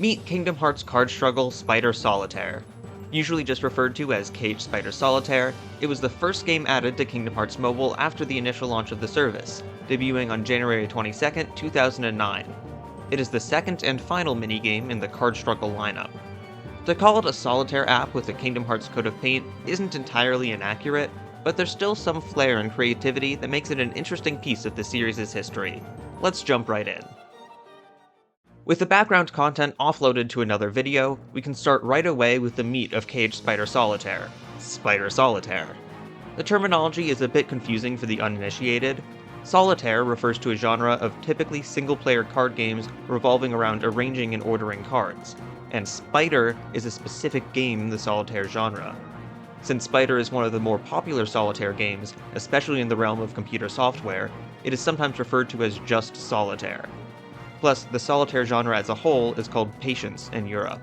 Meet Kingdom Hearts card struggle Spider Solitaire. Usually just referred to as Cage Spider Solitaire, it was the first game added to Kingdom Hearts Mobile after the initial launch of the service, debuting on January 22, 2009. It is the second and final minigame in the card struggle lineup. To call it a solitaire app with a Kingdom Hearts coat of paint isn't entirely inaccurate, but there's still some flair and creativity that makes it an interesting piece of the series' history. Let's jump right in. With the background content offloaded to another video, we can start right away with the meat of Cage Spider Solitaire. Spider Solitaire. The terminology is a bit confusing for the uninitiated. Solitaire refers to a genre of typically single-player card games revolving around arranging and ordering cards, and Spider is a specific game in the solitaire genre. Since Spider is one of the more popular solitaire games, especially in the realm of computer software, it is sometimes referred to as just Solitaire. Plus, the solitaire genre as a whole is called Patience in Europe.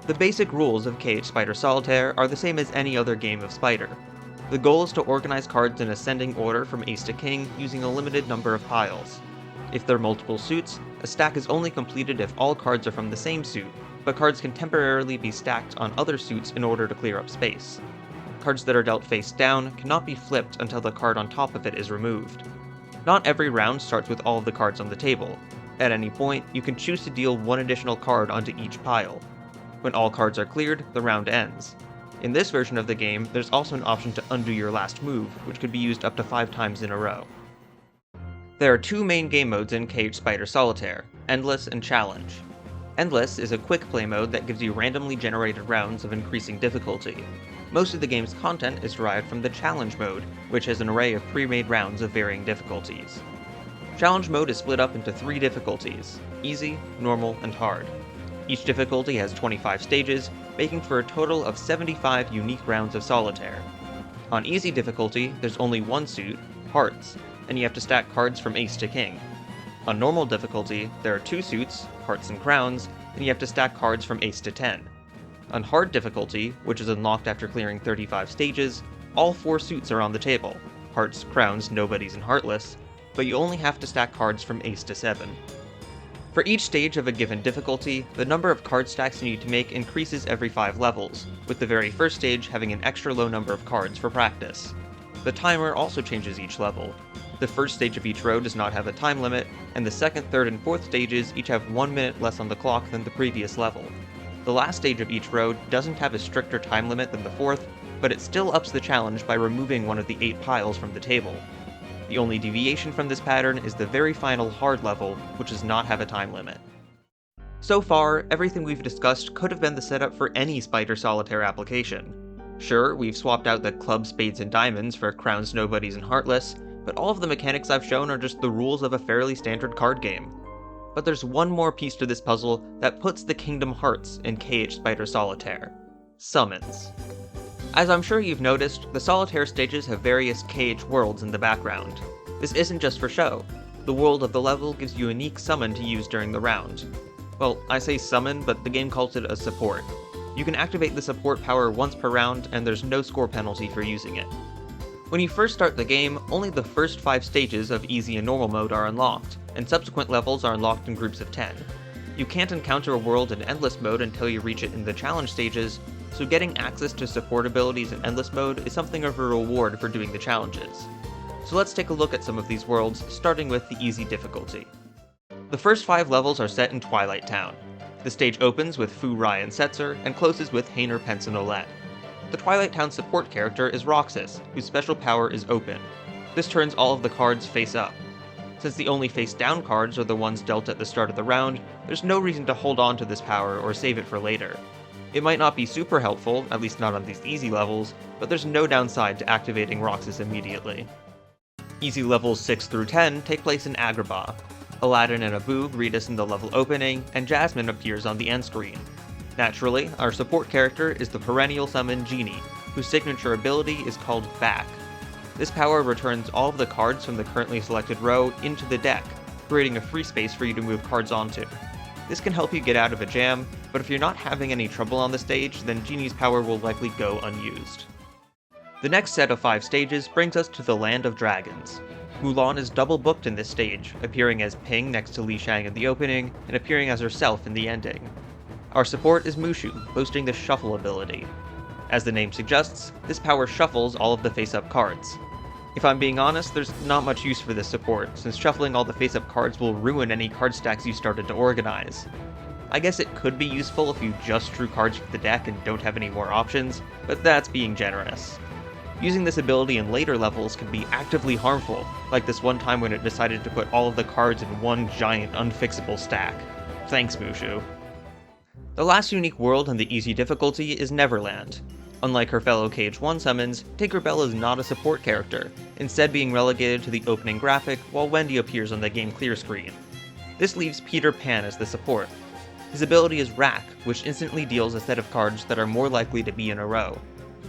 The basic rules of Cage Spider Solitaire are the same as any other game of Spider. The goal is to organize cards in ascending order from ace to king using a limited number of piles. If there are multiple suits, a stack is only completed if all cards are from the same suit, but cards can temporarily be stacked on other suits in order to clear up space. Cards that are dealt face down cannot be flipped until the card on top of it is removed. Not every round starts with all of the cards on the table. At any point, you can choose to deal one additional card onto each pile. When all cards are cleared, the round ends. In this version of the game, there's also an option to undo your last move, which could be used up to 5 times in a row. There are 2 main game modes in Cage Spider Solitaire, Endless and Challenge. Endless is a quick play mode that gives you randomly generated rounds of increasing difficulty. Most of the game's content is derived from the Challenge mode, which has an array of pre-made rounds of varying difficulties. Challenge mode is split up into 3 difficulties: easy, normal, and hard. Each difficulty has 25 stages, making for a total of 75 unique rounds of solitaire. On easy difficulty, there's only one suit, Hearts, and you have to stack cards from ace to king. On normal difficulty, there are 2 suits, Hearts and Crowns, and you have to stack cards from ace to 10. On hard difficulty, which is unlocked after clearing 35 stages, all 4 suits are on the table, Hearts, Crowns, Nobodies, and Heartless, but you only have to stack cards from ace to 7. For each stage of a given difficulty, the number of card stacks you need to make increases every 5 levels, with the very first stage having an extra low number of cards for practice. The timer also changes each level. The first stage of each row does not have a time limit, and the second, third, and fourth stages each have 1 minute less on the clock than the previous level. The last stage of each row doesn't have a stricter time limit than the fourth, but it still ups the challenge by removing one of the 8 piles from the table. The only deviation from this pattern is the very final hard level, which does not have a time limit. So far, everything we've discussed could have been the setup for any Spider Solitaire application. Sure, we've swapped out the club, spades, and diamonds for crowns, nobodies, and heartless, but all of the mechanics I've shown are just the rules of a fairly standard card game. But there's one more piece to this puzzle that puts the Kingdom Hearts in Cage Spider Solitaire: summons. As I'm sure you've noticed, the solitaire stages have various cage worlds in the background. This isn't just for show. The world of the level gives you a unique summon to use during the round. Well, I say summon, but the game calls it a support. You can activate the support power once per round, and there's no score penalty for using it. When you first start the game, only the first 5 stages of easy and normal mode are unlocked, and subsequent levels are unlocked in groups of 10. You can't encounter a world in endless mode until you reach it in the challenge stages, so getting access to support abilities in endless mode is something of a reward for doing the challenges. So let's take a look at some of these worlds, starting with the easy difficulty. The first 5 levels are set in Twilight Town. The stage opens with Fu, Rai, and Setzer, and closes with Hainer, Pence, and Olette. The Twilight Town support character is Roxas, whose special power is Open. This turns all of the cards face up. Since the only face-down cards are the ones dealt at the start of the round, there's no reason to hold on to this power or save it for later. It might not be super helpful, at least not on these easy levels, but there's no downside to activating Roxas immediately. Easy levels 6 through 10 take place in Agrabah. Aladdin and Abu greet us in the level opening, and Jasmine appears on the end screen. Naturally, our support character is the perennial summon Genie, whose signature ability is called Back. This power returns all of the cards from the currently selected row into the deck, creating a free space for you to move cards onto. This can help you get out of a jam, but if you're not having any trouble on the stage, then Genie's power will likely go unused. The next set of 5 stages brings us to the Land of Dragons. Mulan is double booked in this stage, appearing as Ping next to Li Shang in the opening, and appearing as herself in the ending. Our support is Mushu, boasting the Shuffle ability. As the name suggests, this power shuffles all of the face-up cards. If I'm being honest, there's not much use for this support, since shuffling all the face-up cards will ruin any card stacks you started to organize. I guess it could be useful if you just drew cards for the deck and don't have any more options, but that's being generous. Using this ability in later levels can be actively harmful, like this one time when it decided to put all of the cards in one giant unfixable stack. Thanks, Mushu. The last unique world in the easy difficulty is Neverland. Unlike her fellow KH1 summons, Tinkerbell is not a support character, instead being relegated to the opening graphic while Wendy appears on the game clear screen. This leaves Peter Pan as the support. His ability is Rack, which instantly deals a set of cards that are more likely to be in a row.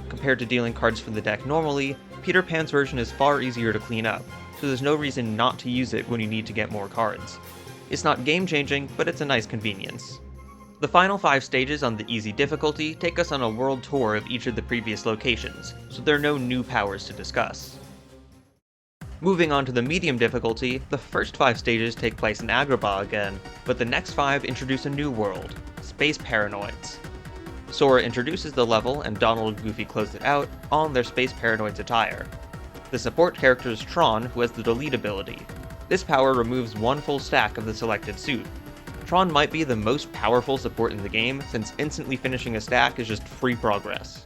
Compared to dealing cards from the deck normally, Peter Pan's version is far easier to clean up, so there's no reason not to use it when you need to get more cards. It's not game-changing, but it's a nice convenience. The final 5 stages on the easy difficulty take us on a world tour of each of the previous locations, so there are no new powers to discuss. Moving on to the medium difficulty, the first 5 stages take place in Agrabah again, but the next 5 introduce a new world, Space Paranoids. Sora introduces the level and Donald and Goofy close it out on their Space Paranoids attire. The support character is Tron, who has the Delete ability. This power removes one full stack of the selected suit. Tron might be the most powerful support in the game, since instantly finishing a stack is just free progress.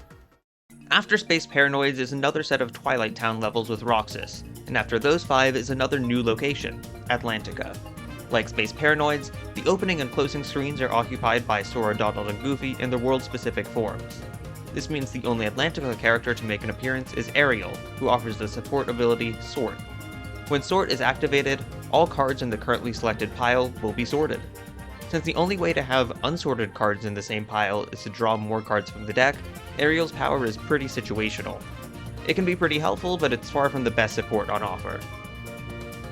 After Space Paranoids is another set of Twilight Town levels with Roxas, and after those 5 is another new location, Atlantica. Like Space Paranoids, the opening and closing screens are occupied by Sora, Donald, and Goofy in their world-specific forms. This means the only Atlantica character to make an appearance is Ariel, who offers the support ability Sort. When Sort is activated, all cards in the currently selected pile will be sorted. Since the only way to have unsorted cards in the same pile is to draw more cards from the deck, Ariel's power is pretty situational. It can be pretty helpful, but it's far from the best support on offer.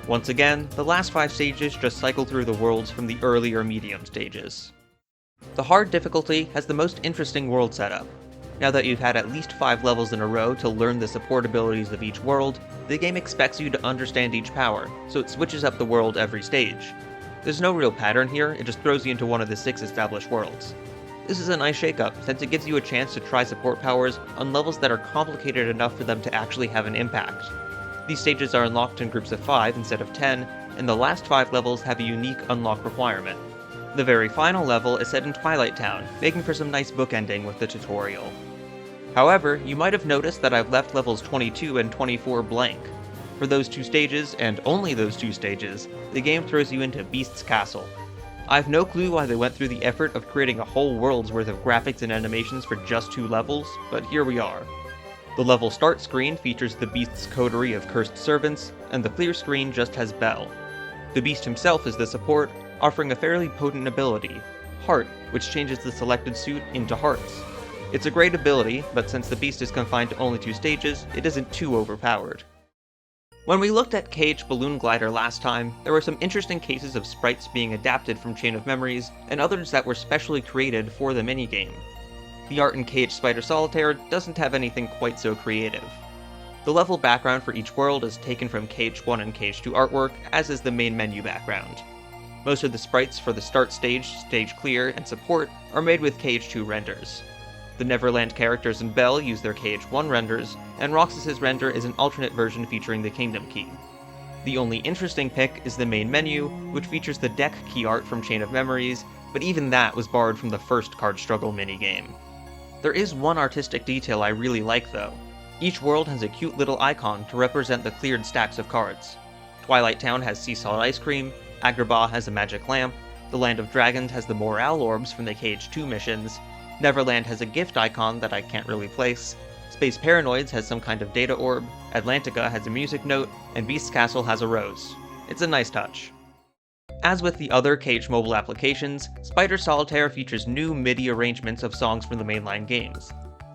Once again, the last 5 stages just cycle through the worlds from the earlier medium stages. The hard difficulty has the most interesting world setup. Now that you've had at least 5 levels in a row to learn the support abilities of each world, the game expects you to understand each power, so it switches up the world every stage. There's no real pattern here, it just throws you into one of the 6 established worlds. This is a nice shakeup, since it gives you a chance to try support powers on levels that are complicated enough for them to actually have an impact. These stages are unlocked in groups of 5 instead of 10, and the last 5 levels have a unique unlock requirement. The very final level is set in Twilight Town, making for some nice bookending with the tutorial. However, you might have noticed that I've left levels 22 and 24 blank. For those 2 stages, and only those 2 stages, the game throws you into Beast's Castle. I have no clue why they went through the effort of creating a whole world's worth of graphics and animations for just 2 levels, but here we are. The level start screen features the Beast's coterie of cursed servants, and the clear screen just has Belle. The Beast himself is the support, offering a fairly potent ability, Heart, which changes the selected suit into hearts. It's a great ability, but since the Beast is confined to only 2 stages, it isn't too overpowered. When we looked at KH Balloon Glider last time, there were some interesting cases of sprites being adapted from Chain of Memories, and others that were specially created for the minigame. The art in KH Spider Solitaire doesn't have anything quite so creative. The level background for each world is taken from KH1 and KH2 artwork, as is the main menu background. Most of the sprites for the start stage, stage clear, and support are made with KH2 renders. The Neverland characters and Belle use their KH1 renders, and Roxas's render is an alternate version featuring the Kingdom Key. The only interesting pick is the main menu, which features the deck key art from Chain of Memories, but even that was borrowed from the first Card Struggle minigame. There is one artistic detail I really like though. Each world has a cute little icon to represent the cleared stacks of cards. Twilight Town has sea salt ice cream, Agrabah has a magic lamp, the Land of Dragons has the morale orbs from the KH2 missions, Neverland has a gift icon that I can't really place, Space Paranoids has some kind of data orb, Atlantica has a music note, and Beast's Castle has a rose. It's a nice touch. As with the other KH mobile applications, Spider Solitaire features new MIDI arrangements of songs from the mainline games.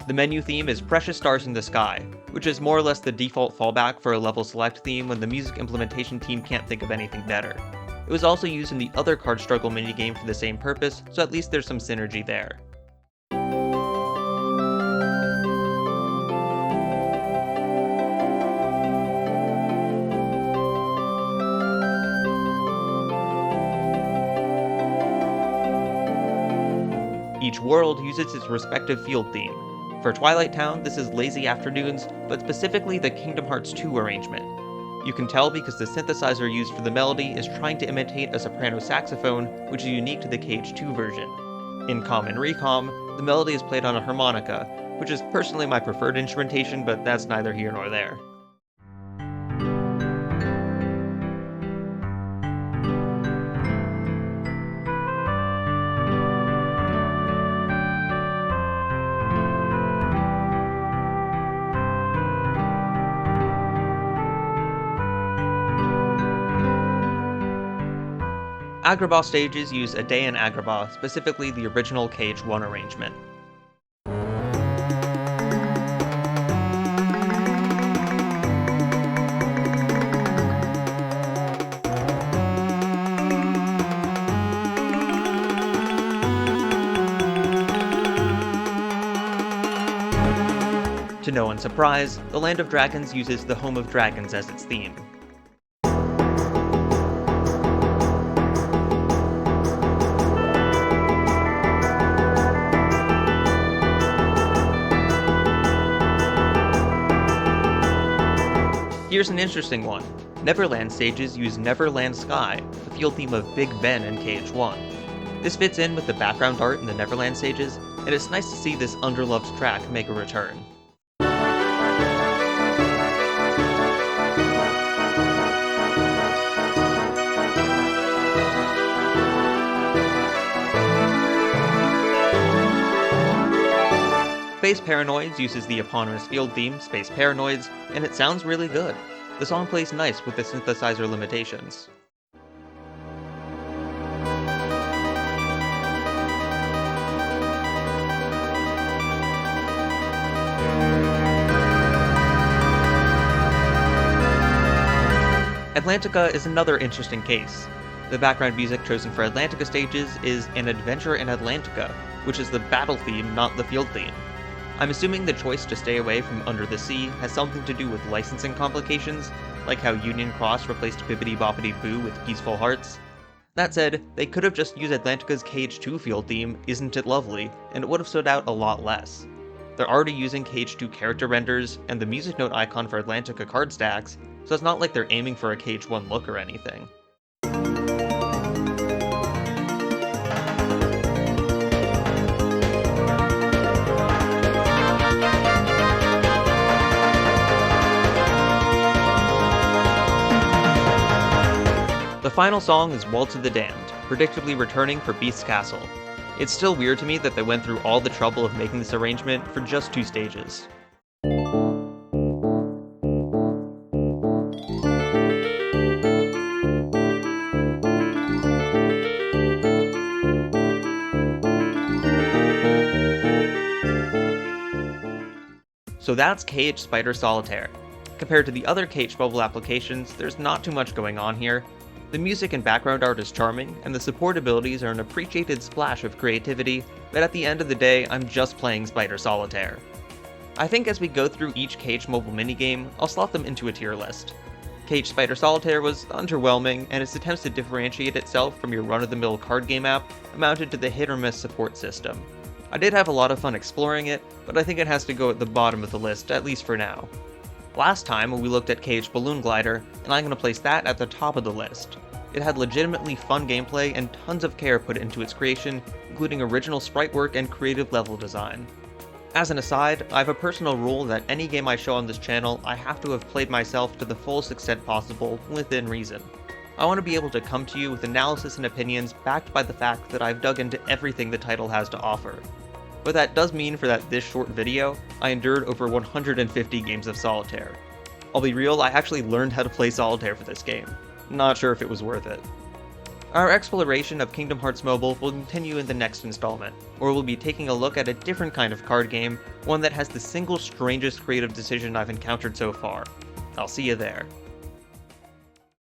The menu theme is Precious Stars in the Sky, which is more or less the default fallback for a level select theme when the music implementation team can't think of anything better. It was also used in the other Card Struggle minigame for the same purpose, so at least there's some synergy there. Each world uses its respective field theme. For Twilight Town, this is Lazy Afternoons, but specifically the Kingdom Hearts 2 arrangement. You can tell because the synthesizer used for the melody is trying to imitate a soprano saxophone, which is unique to the KH2 version. In Com and Recom, the melody is played on a harmonica, which is personally my preferred instrumentation, but that's neither here nor there. Agrabah stages use a day in Agrabah, specifically the original KH1 arrangement. To no one's surprise, the Land of Dragons uses the Home of Dragons as its theme. Here's an interesting one. Neverland stages use Neverland Sky, the field theme of Big Ben in KH1. This fits in with the background art in the Neverland stages, and it's nice to see this underloved track make a return. Space Paranoids uses the eponymous field theme, Space Paranoids, and it sounds really good. The song plays nice with the synthesizer limitations. Atlantica is another interesting case. The background music chosen for Atlantica stages is An Adventure in Atlantica, which is the battle theme, not the field theme. I'm assuming the choice to stay away from Under the Sea has something to do with licensing complications, like how Union Cross replaced Bibbidi Boppidi Boo with Peaceful Hearts. That said, they could have just used Atlantica's KH2 field theme, Isn't It Lovely, and it would have stood out a lot less. They're already using KH2 character renders and the music note icon for Atlantica card stacks, so it's not like they're aiming for a KH1 look or anything. The final song is Waltz of the Damned, predictably returning for Beast's Castle. It's still weird to me that they went through all the trouble of making this arrangement for just 2 stages. So that's KH Spider Solitaire. Compared to the other KH mobile applications, there's not too much going on here. The music and background art is charming, and the support abilities are an appreciated splash of creativity, but at the end of the day, I'm just playing Spider Solitaire. I think as we go through each KH mobile minigame, I'll slot them into a tier list. KH Spider Solitaire was underwhelming, and its attempts to differentiate itself from your run-of-the-mill card game app amounted to the hit-or-miss support system. I did have a lot of fun exploring it, but I think it has to go at the bottom of the list, at least for now. Last time, we looked at KH Balloon Glider, and I'm going to place that at the top of the list. It had legitimately fun gameplay and tons of care put into its creation, including original sprite work and creative level design. As an aside, I have a personal rule that any game I show on this channel, I have to have played myself to the fullest extent possible, within reason. I want to be able to come to you with analysis and opinions backed by the fact that I've dug into everything the title has to offer. But that does mean for this short video, I endured over 150 games of Solitaire. I'll be real, I actually learned how to play Solitaire for this game. Not sure if it was worth it. Our exploration of Kingdom Hearts Mobile will continue in the next installment, where we'll be taking a look at a different kind of card game, one that has the single strangest creative decision I've encountered so far. I'll see you there.